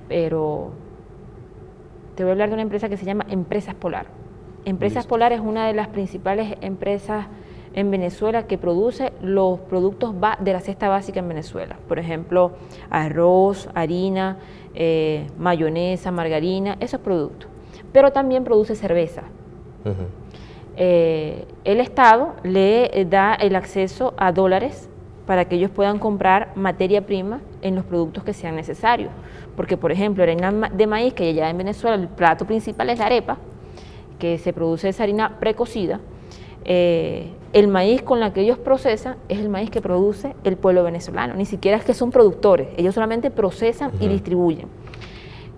pero te voy a hablar de una empresa que se llama Empresas Polar. Empresas Polar es una de las principales empresas en Venezuela que produce los productos de la cesta básica en Venezuela. Por ejemplo, arroz, harina, mayonesa, margarina, esos productos. Pero también produce cerveza. El Estado le da el acceso a dólares para que ellos puedan comprar materia prima en los productos que sean necesarios. Porque, por ejemplo, harina de maíz, que allá en Venezuela el plato principal es la arepa, que se produce esa harina precocida, el maíz con la que ellos procesan es el maíz que produce el pueblo venezolano. Ni siquiera es que son productores, ellos solamente procesan y distribuyen.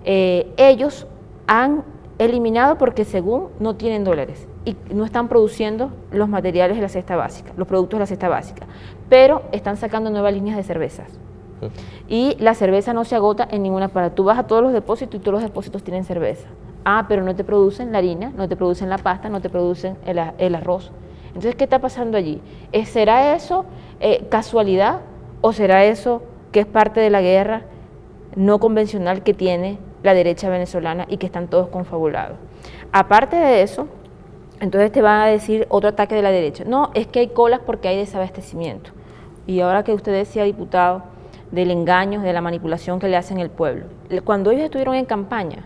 Ellos han eliminado porque según no tienen dólares y no están produciendo los materiales de la cesta básica, los productos de la cesta básica, pero están sacando nuevas líneas de cervezas. Y la cerveza no se agota en ninguna parte. Tú vas a todos los depósitos y todos los depósitos tienen cerveza. Pero no te producen la harina, no te producen la pasta, no te producen el arroz. Entonces, ¿qué está pasando allí? ¿Será eso casualidad o será eso que es parte de la guerra no convencional que tiene la derecha venezolana y que están todos confabulados? Aparte de eso, entonces te van a decir otro ataque de la derecha. No, es que hay colas porque hay desabastecimiento. Y ahora que usted decía, diputado, del engaño, de la manipulación que le hacen al pueblo. Cuando ellos estuvieron en campaña,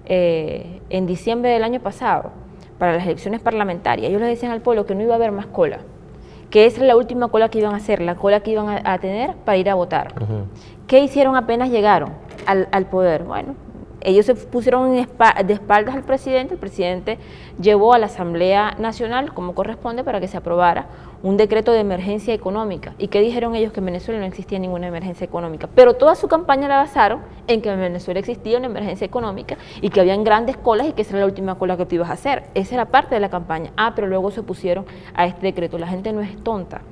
en diciembre del año pasado, para las elecciones parlamentarias, ellos le decían al pueblo que no iba a haber más cola, que esa era la última cola que iban a hacer, la cola que iban a tener para ir a votar. ¿Qué hicieron apenas llegaron al poder? Bueno, ellos se pusieron de espaldas al presidente, el presidente llevó a la Asamblea Nacional, como corresponde, para que se aprobara un decreto de emergencia económica. ¿Y qué dijeron ellos? Que en Venezuela no existía ninguna emergencia económica. Pero toda su campaña la basaron en que en Venezuela existía una emergencia económica y que habían grandes colas y que esa era la última cola que tú ibas a hacer. Esa era parte de la campaña. Pero luego se pusieron a este decreto. La gente no es tonta.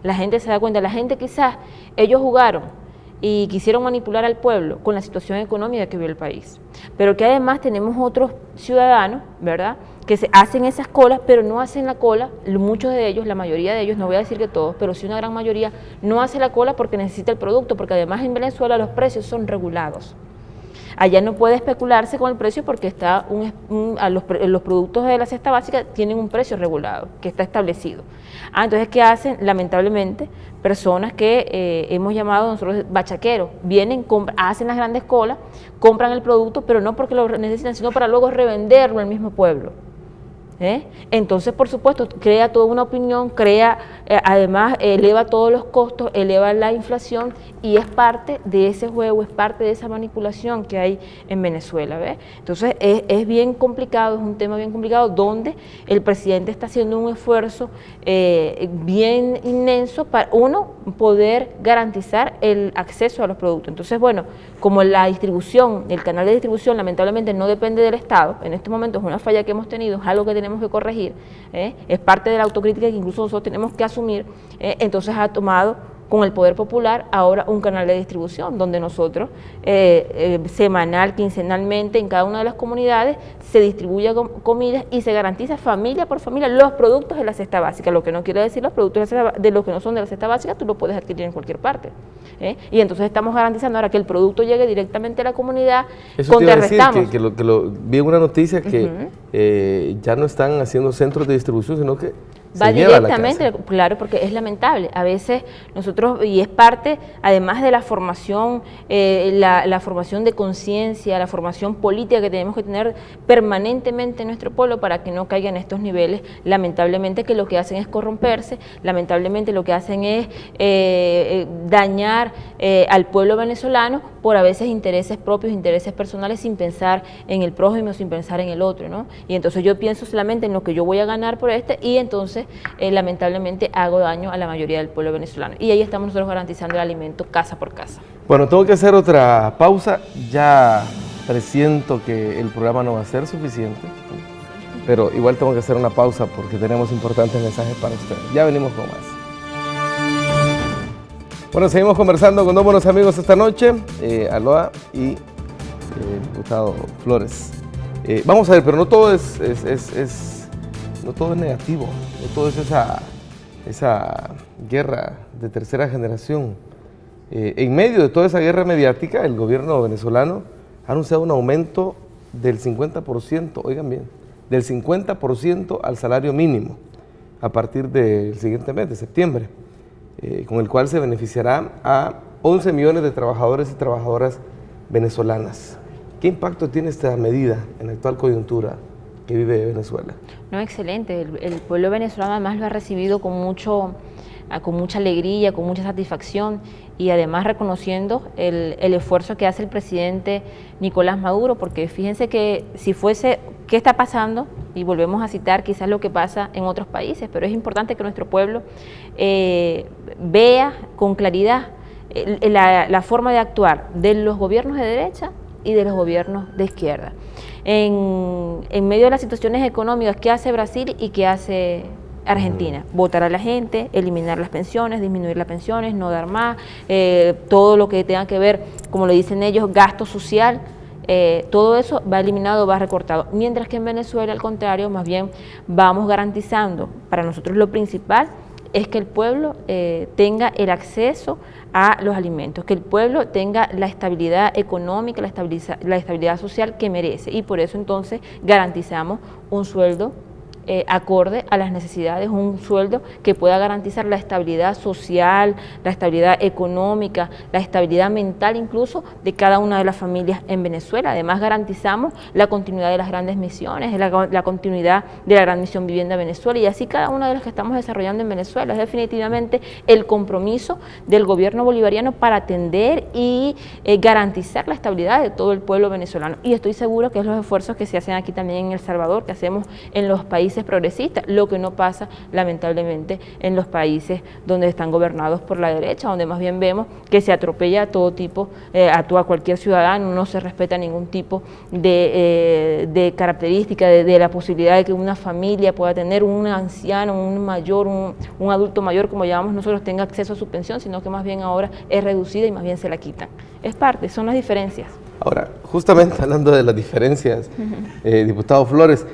La gente se da cuenta. La gente quizás, ellos jugaron y quisieron manipular al pueblo con la situación económica que vive el país. Pero que además tenemos otros ciudadanos, ¿verdad?, que se hacen esas colas, pero no hacen la cola, muchos de ellos, la mayoría de ellos, no voy a decir que todos, pero sí una gran mayoría, no hace la cola porque necesita el producto, porque además en Venezuela los precios son regulados. Allá no puede especularse con el precio porque está los productos de la cesta básica tienen un precio regulado, que está establecido. Entonces, ¿qué hacen? Lamentablemente, personas que hemos llamado nosotros bachaqueros, vienen, hacen las grandes colas, compran el producto, pero no porque lo necesitan, sino para luego revenderlo al mismo pueblo. Entonces, por supuesto, crea toda una opinión, además eleva todos los costos, eleva la inflación y es parte de ese juego, es parte de esa manipulación que hay en Venezuela. Entonces, es bien complicado, es un tema bien complicado donde el presidente está haciendo un esfuerzo bien inmenso para, uno, poder garantizar el acceso a los productos. Entonces, bueno, como la distribución, el canal de distribución lamentablemente no depende del Estado, en este momento es una falla que hemos tenido, es algo que tenemos que corregir, es parte de la autocrítica que incluso nosotros tenemos que asumir, entonces ha tomado con el Poder Popular ahora un canal de distribución donde nosotros semanal, quincenalmente en cada una de las comunidades se distribuye comidas y se garantiza familia por familia los productos de la cesta básica, lo que no quiere decir los productos de los que no son de la cesta básica tú lo puedes adquirir en cualquier parte. Y entonces estamos garantizando ahora que el producto llegue directamente a la comunidad. Eso te iba a decir, vi en una noticia que ya no están haciendo centros de distribución, sino que va directamente, claro, porque es lamentable. A veces nosotros, y es parte, además de la formación, la formación de conciencia, la formación política que tenemos que tener permanentemente en nuestro pueblo para que no caigan estos niveles, lamentablemente que lo que hacen es corromperse, lamentablemente lo que hacen es dañar al pueblo venezolano por a veces intereses propios, intereses personales, sin pensar en el prójimo, sin pensar en el otro, ¿no? Y entonces yo pienso solamente en lo que yo voy a ganar por y entonces lamentablemente hago daño a la mayoría del pueblo venezolano. Y ahí estamos nosotros garantizando el alimento casa por casa. Bueno, tengo que hacer otra pausa. Ya presiento que el programa no va a ser suficiente, pero igual tengo que hacer una pausa porque tenemos importantes mensajes para ustedes. Ya venimos con más. Bueno, seguimos conversando con dos buenos amigos esta noche, Aloa y diputado Flores. Vamos a ver, pero no todo no todo es negativo, no todo es esa guerra de tercera generación. En medio de toda esa guerra mediática, el gobierno venezolano ha anunciado un aumento del 50%, oigan bien, del 50% al salario mínimo a partir del siguiente mes, de septiembre, con el cual se beneficiará a 11 millones de trabajadores y trabajadoras venezolanas. ¿Qué impacto tiene esta medida en la actual coyuntura que vive Venezuela? No, excelente. El pueblo venezolano además lo ha recibido con mucha alegría, con mucha satisfacción y además reconociendo el esfuerzo que hace el presidente Nicolás Maduro, porque fíjense que si fuese, ¿qué está pasando? Y volvemos a citar quizás lo que pasa en otros países, pero es importante que nuestro pueblo vea con claridad la forma de actuar de los gobiernos de derecha y de los gobiernos de izquierda. En medio de las situaciones económicas, ¿qué hace Brasil y qué hace Argentina? Votar a la gente, eliminar las pensiones, disminuir las pensiones, no dar más, todo lo que tenga que ver, como lo dicen ellos, gasto social, todo eso va eliminado, va recortado. Mientras que en Venezuela, al contrario, más bien vamos garantizando, para nosotros lo principal es que el pueblo tenga el acceso a los alimentos, que el pueblo tenga la estabilidad económica, la estabilidad social que merece, y por eso entonces garantizamos un sueldo acorde a las necesidades, un sueldo que pueda garantizar la estabilidad social, la estabilidad económica, la estabilidad mental incluso de cada una de las familias en Venezuela. Además garantizamos la continuidad de las grandes misiones, la continuidad de la Gran Misión Vivienda Venezuela, y así cada una de las que estamos desarrollando en Venezuela. Es definitivamente el compromiso del gobierno bolivariano para atender y garantizar la estabilidad de todo el pueblo venezolano, y estoy seguro que es los esfuerzos que se hacen aquí también en El Salvador, que hacemos en los países progresistas, lo que no pasa lamentablemente en los países donde están gobernados por la derecha, donde más bien vemos que se atropella a todo tipo, a cualquier ciudadano, no se respeta ningún tipo de característica, de la posibilidad de que una familia pueda tener un anciano, un mayor, un adulto mayor, como llamamos nosotros, tenga acceso a su pensión, sino que más bien ahora es reducida y más bien se la quitan. Es parte, son las diferencias. Ahora, justamente hablando de las diferencias, diputado Flores,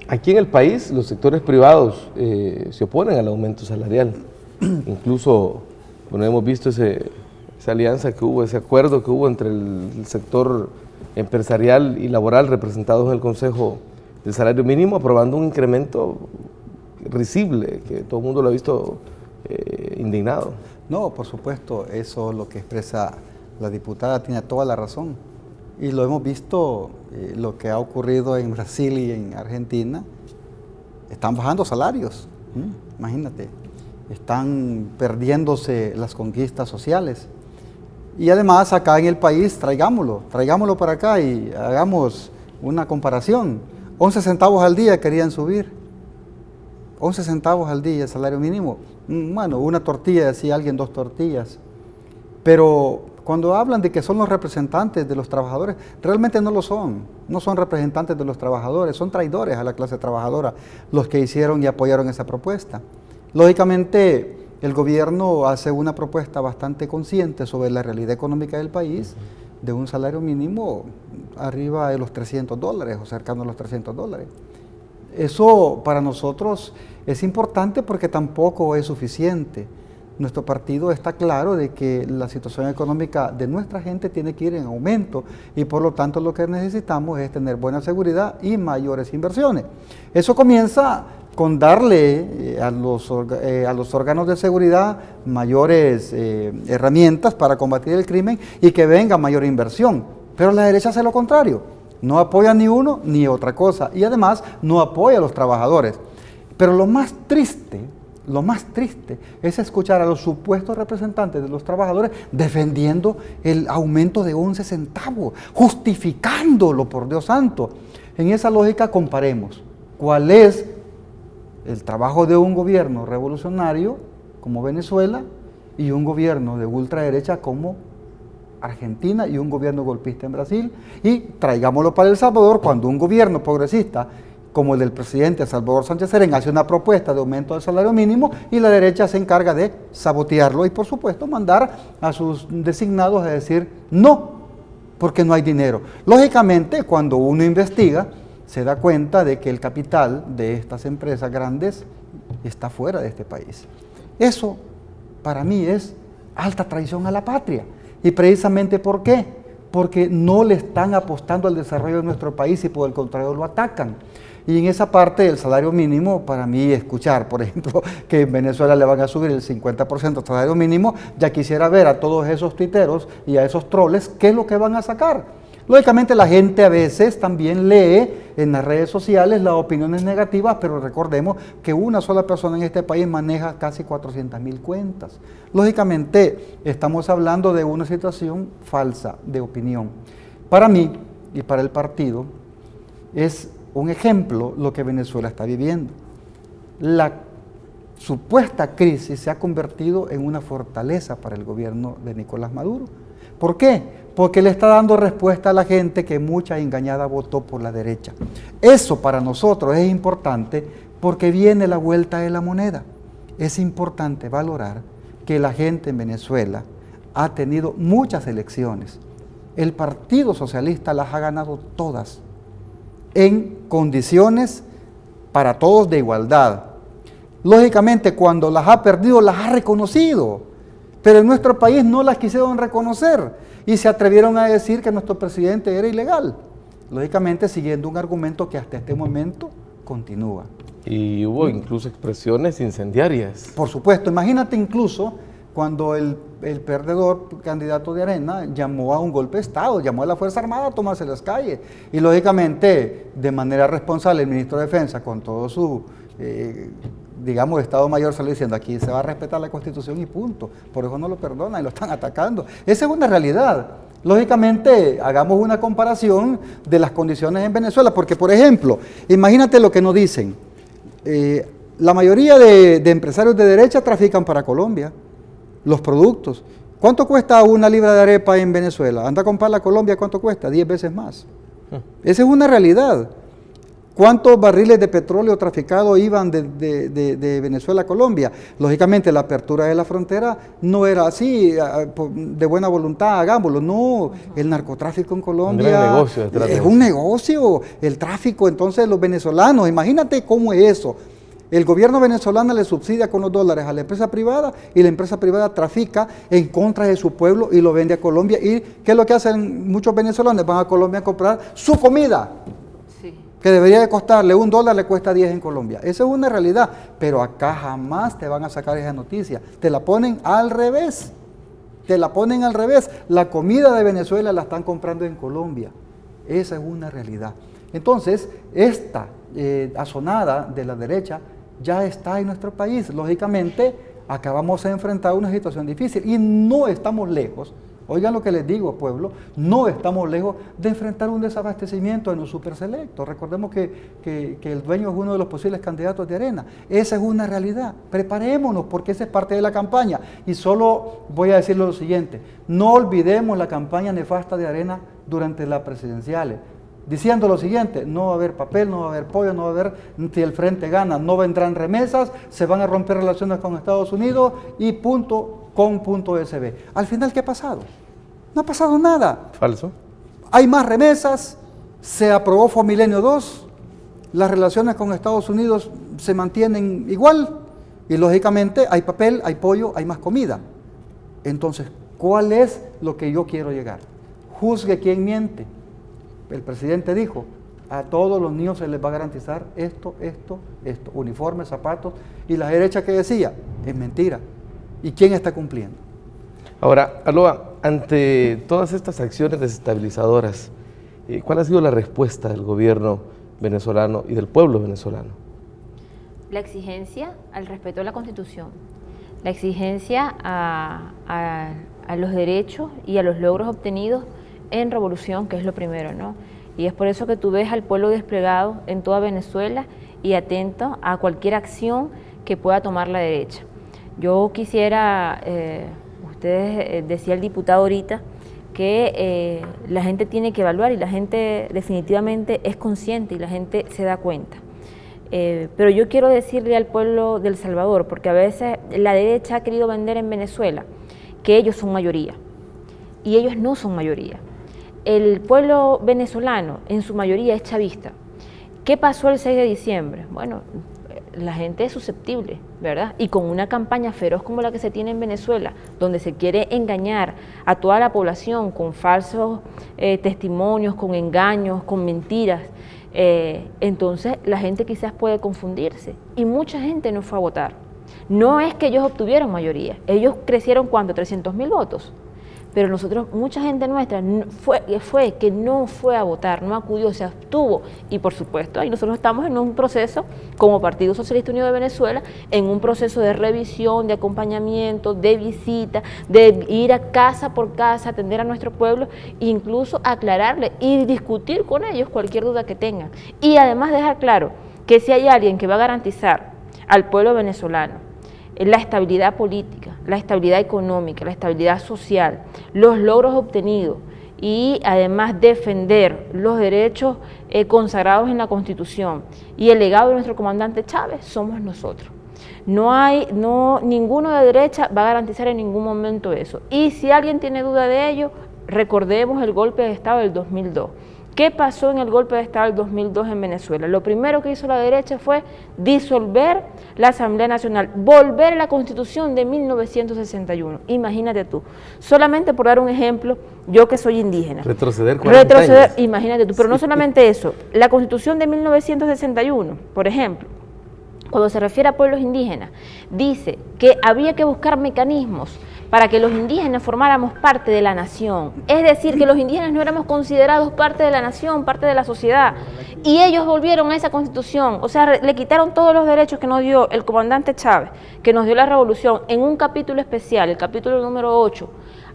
aquí en el país los sectores privados se oponen al aumento salarial. Incluso, bueno, hemos visto esa alianza que hubo, ese acuerdo que hubo entre el sector empresarial y laboral representados en el Consejo del Salario Mínimo, aprobando un incremento risible, que todo el mundo lo ha visto indignado. No, por supuesto, eso es lo que expresa la diputada, tiene toda la razón. Y lo hemos visto, lo que ha ocurrido en Brasil y en Argentina, están bajando salarios, imagínate, están perdiéndose las conquistas sociales. Y además acá en el país, traigámoslo para acá y hagamos una comparación. 11 centavos al día querían subir, 11 centavos al día, salario mínimo. Bueno, una tortilla, decía alguien, 2 tortillas. Pero cuando hablan de que son los representantes de los trabajadores, realmente no lo son. No son representantes de los trabajadores, son traidores a la clase trabajadora los que hicieron y apoyaron esa propuesta. Lógicamente, el gobierno hace una propuesta bastante consciente sobre la realidad económica del país, de un salario mínimo arriba de los $300 o cercano a los $300. Eso para nosotros es importante porque tampoco es suficiente. Nuestro partido está claro de que la situación económica de nuestra gente tiene que ir en aumento y por lo tanto lo que necesitamos es tener buena seguridad y mayores inversiones. Eso comienza con darle a los órganos de seguridad mayores herramientas para combatir el crimen y que venga mayor inversión. Pero la derecha hace lo contrario, no apoya ni uno ni otra cosa y además no apoya a los trabajadores. Pero lo más triste es escuchar a los supuestos representantes de los trabajadores defendiendo el aumento de 11 centavos, justificándolo, por Dios santo. En esa lógica comparemos cuál es el trabajo de un gobierno revolucionario como Venezuela y un gobierno de ultraderecha como Argentina y un gobierno golpista en Brasil, y traigámoslo para El Salvador, cuando un gobierno progresista como el del presidente Salvador Sánchez Serén, hace una propuesta de aumento del salario mínimo y la derecha se encarga de sabotearlo y, por supuesto, mandar a sus designados a decir no, porque no hay dinero. Lógicamente, cuando uno investiga, se da cuenta de que el capital de estas empresas grandes está fuera de este país. Eso, para mí, es alta traición a la patria. ¿Y precisamente por qué? Porque no le están apostando al desarrollo de nuestro país y por el contrario lo atacan. Y en esa parte del salario mínimo, para mí escuchar, por ejemplo, que en Venezuela le van a subir el 50% del salario mínimo, ya quisiera ver a todos esos tuiteros y a esos troles qué es lo que van a sacar. Lógicamente la gente a veces también lee en las redes sociales las opiniones negativas, pero recordemos que una sola persona en este país maneja casi 400.000 cuentas. Lógicamente estamos hablando de una situación falsa de opinión. Para mí y para el partido es un ejemplo lo que Venezuela está viviendo. La supuesta crisis se ha convertido en una fortaleza para el gobierno de Nicolás Maduro. ¿Por qué? Porque le está dando respuesta a la gente que mucha engañada votó por la derecha. Eso para nosotros es importante porque viene la vuelta de la moneda. Es importante valorar que la gente en Venezuela ha tenido muchas elecciones. El Partido Socialista las ha ganado todas en condiciones para todos de igualdad. Lógicamente, cuando las ha perdido, las ha reconocido, pero en nuestro país no las quisieron reconocer y se atrevieron a decir que nuestro presidente era ilegal, lógicamente siguiendo un argumento que hasta este momento continúa. Y hubo incluso expresiones incendiarias. Por supuesto, imagínate incluso cuando el perdedor candidato de Arena llamó a un golpe de Estado, llamó a la Fuerza Armada a tomarse las calles. Y lógicamente, de manera responsable, el ministro de Defensa, con todo su, digamos, Estado Mayor, salió diciendo, aquí se va a respetar la Constitución y punto. Por eso no lo perdonan y lo están atacando. Esa es una realidad. Lógicamente, hagamos una comparación de las condiciones en Venezuela, porque, por ejemplo, imagínate lo que nos dicen. La mayoría de empresarios de derecha trafican para Colombia los productos. ¿Cuánto cuesta una libra de arepa en Venezuela? Anda a comprarla a Colombia, ¿cuánto cuesta? 10 veces más. Esa es una realidad. ¿Cuántos barriles de petróleo traficado iban de Venezuela a Colombia? Lógicamente la apertura de la frontera no era así, de buena voluntad, hagámoslo. No, el narcotráfico en Colombia es un negocio, el tráfico. Entonces los venezolanos, imagínate cómo es eso. El gobierno venezolano le subsidia con los dólares a la empresa privada y la empresa privada trafica en contra de su pueblo y lo vende a Colombia. ¿Y qué es lo que hacen muchos venezolanos? Van a Colombia a comprar su comida, que debería de costarle $1, le cuesta 10 en Colombia. Esa es una realidad, pero acá jamás te van a sacar esa noticia. Te la ponen al revés. Te la ponen al revés. La comida de Venezuela la están comprando en Colombia. Esa es una realidad. Entonces, esta asonada de la derecha ya está en nuestro país. Lógicamente, acabamos de enfrentar una situación difícil y no estamos lejos. Oigan lo que les digo, pueblo, no estamos lejos de enfrentar un desabastecimiento en los superselectos. Recordemos que el dueño es uno de los posibles candidatos de Arena. Esa es una realidad. Preparémonos porque esa es parte de la campaña. Y solo voy a decirle lo siguiente, no olvidemos la campaña nefasta de Arena durante las presidenciales. Diciendo lo siguiente, no va a haber papel, no va a haber pollo, no va a haber, si el frente gana, no vendrán remesas, se van a romper relaciones con Estados Unidos y punto con punto SB. Al final, ¿qué ha pasado? No ha pasado nada. Falso. Hay más remesas, se aprobó Fomilenio 2, las relaciones con Estados Unidos se mantienen igual y lógicamente hay papel, hay pollo, hay más comida. Entonces, ¿cuál es lo que yo quiero llegar? Juzgue quién miente. El presidente dijo, a todos los niños se les va a garantizar esto, uniformes, zapatos, y la derecha que decía, es mentira. ¿Y quién está cumpliendo? Ahora, Aloa, ante todas estas acciones desestabilizadoras, ¿cuál ha sido la respuesta del gobierno venezolano y del pueblo venezolano? La exigencia al respeto a la Constitución, la exigencia a los derechos y a los logros obtenidos en revolución, que es lo primero, ¿no? Y es por eso que tú ves al pueblo desplegado en toda Venezuela y atento a cualquier acción que pueda tomar la derecha. Yo quisiera, ustedes, decía el diputado ahorita, que la gente tiene que evaluar y la gente definitivamente es consciente y la gente se da cuenta. Pero yo quiero decirle al pueblo de El Salvador, porque a veces la derecha ha querido vender en Venezuela que ellos son mayoría y ellos no son mayoría. El pueblo venezolano en su mayoría es chavista. ¿Qué pasó el 6 de diciembre? Bueno, la gente es susceptible, ¿verdad? Y con una campaña feroz como la que se tiene en Venezuela, donde se quiere engañar a toda la población con falsos testimonios, con engaños, con mentiras, entonces la gente quizás puede confundirse y mucha gente no fue a votar. No es que ellos obtuvieron mayoría, ellos crecieron ¿cuánto? 300.000 votos. Pero nosotros, mucha gente nuestra fue que no fue a votar, no acudió, se abstuvo. Y por supuesto, ahí nosotros estamos en un proceso, como Partido Socialista Unido de Venezuela, en un proceso de revisión, de acompañamiento, de visita, de ir a casa por casa, atender a nuestro pueblo, e incluso aclararle y discutir con ellos cualquier duda que tengan. Y además dejar claro que si hay alguien que va a garantizar al pueblo venezolano la estabilidad política, la estabilidad económica, la estabilidad social, los logros obtenidos y además defender los derechos consagrados en la Constitución y el legado de nuestro comandante Chávez, somos nosotros. Ninguno de derecha va a garantizar en ningún momento eso. Y si alguien tiene duda de ello, recordemos el golpe de Estado del 2002. ¿Qué pasó en el golpe de Estado del 2002 en Venezuela? Lo primero que hizo la derecha fue disolver la Asamblea Nacional, volver a la Constitución de 1961. Imagínate tú, solamente por dar un ejemplo, yo que soy indígena. Retroceder 40 años. Imagínate tú, pero no solamente eso, la Constitución de 1961, por ejemplo, cuando se refiere a pueblos indígenas, dice que había que buscar mecanismos para que los indígenas formáramos parte de la nación. Es decir, que los indígenas no éramos considerados parte de la nación, parte de la sociedad. Y ellos volvieron a esa Constitución, o sea, le quitaron todos los derechos que nos dio el comandante Chávez, que nos dio la revolución, en un capítulo especial, el capítulo número 8,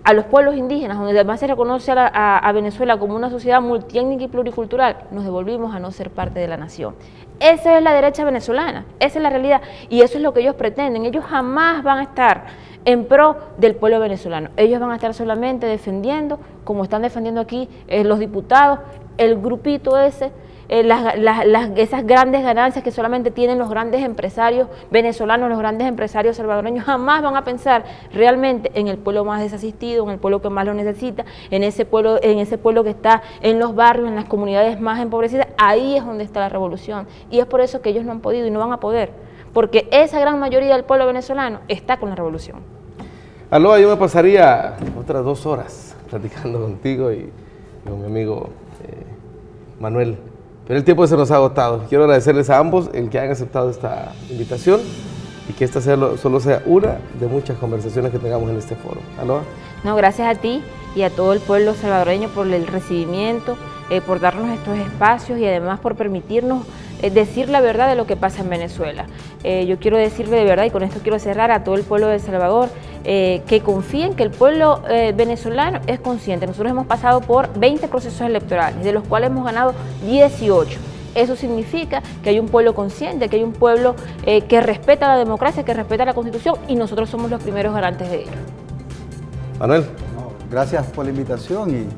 a los pueblos indígenas, donde además se reconoce a Venezuela como una sociedad multiétnica y pluricultural, nos devolvimos a no ser parte de la nación. Esa es la derecha venezolana, esa es la realidad, y eso es lo que ellos pretenden. Ellos jamás van a estar en pro del pueblo venezolano. Ellos van a estar solamente defendiendo, como están defendiendo aquí los diputados, el grupito ese, esas grandes ganancias que solamente tienen los grandes empresarios venezolanos, los grandes empresarios salvadoreños. Jamás van a pensar realmente en el pueblo más desasistido, en el pueblo que más lo necesita, en ese pueblo que está en los barrios, en las comunidades más empobrecidas. Ahí es donde está la revolución, y es por eso que ellos no han podido y no van a poder, porque esa gran mayoría del pueblo venezolano está con la revolución. Aloha, yo me pasaría otras 2 horas platicando contigo y con mi amigo Manuel, pero el tiempo se nos ha agotado. Quiero agradecerles a ambos el que hayan aceptado esta invitación y que esta solo sea una de muchas conversaciones que tengamos en este foro. Aloha. No, gracias a ti y a todo el pueblo salvadoreño por el recibimiento, por darnos estos espacios y además por permitirnos decir la verdad de lo que pasa en Venezuela. Yo quiero decirle de verdad, y con esto quiero cerrar, a todo el pueblo de El Salvador, que confíen que el pueblo venezolano es consciente. Nosotros hemos pasado por 20 procesos electorales, de los cuales hemos ganado 18. Eso significa que hay un pueblo consciente, que hay un pueblo que respeta la democracia, que respeta la Constitución, y nosotros somos los primeros garantes de ello. Manuel. Gracias por la invitación y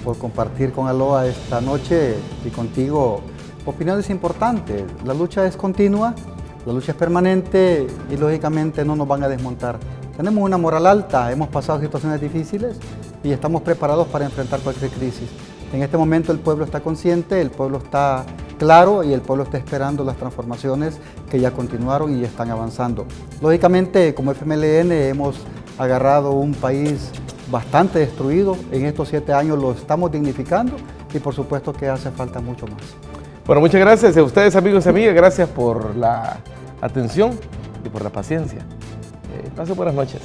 por compartir con Aloha esta noche y contigo opiniones importantes. La lucha es continua, la lucha es permanente y lógicamente no nos van a desmontar. Tenemos una moral alta, hemos pasado situaciones difíciles y estamos preparados para enfrentar cualquier crisis. En este momento el pueblo está consciente, el pueblo está claro y el pueblo está esperando las transformaciones que ya continuaron y están avanzando. Lógicamente, como FMLN hemos agarrado un país bastante destruido. En estos 7 años lo estamos dignificando y por supuesto que hace falta mucho más. Bueno, muchas gracias a ustedes, amigos y amigas. Gracias por la atención y por la paciencia. Pasen buenas noches.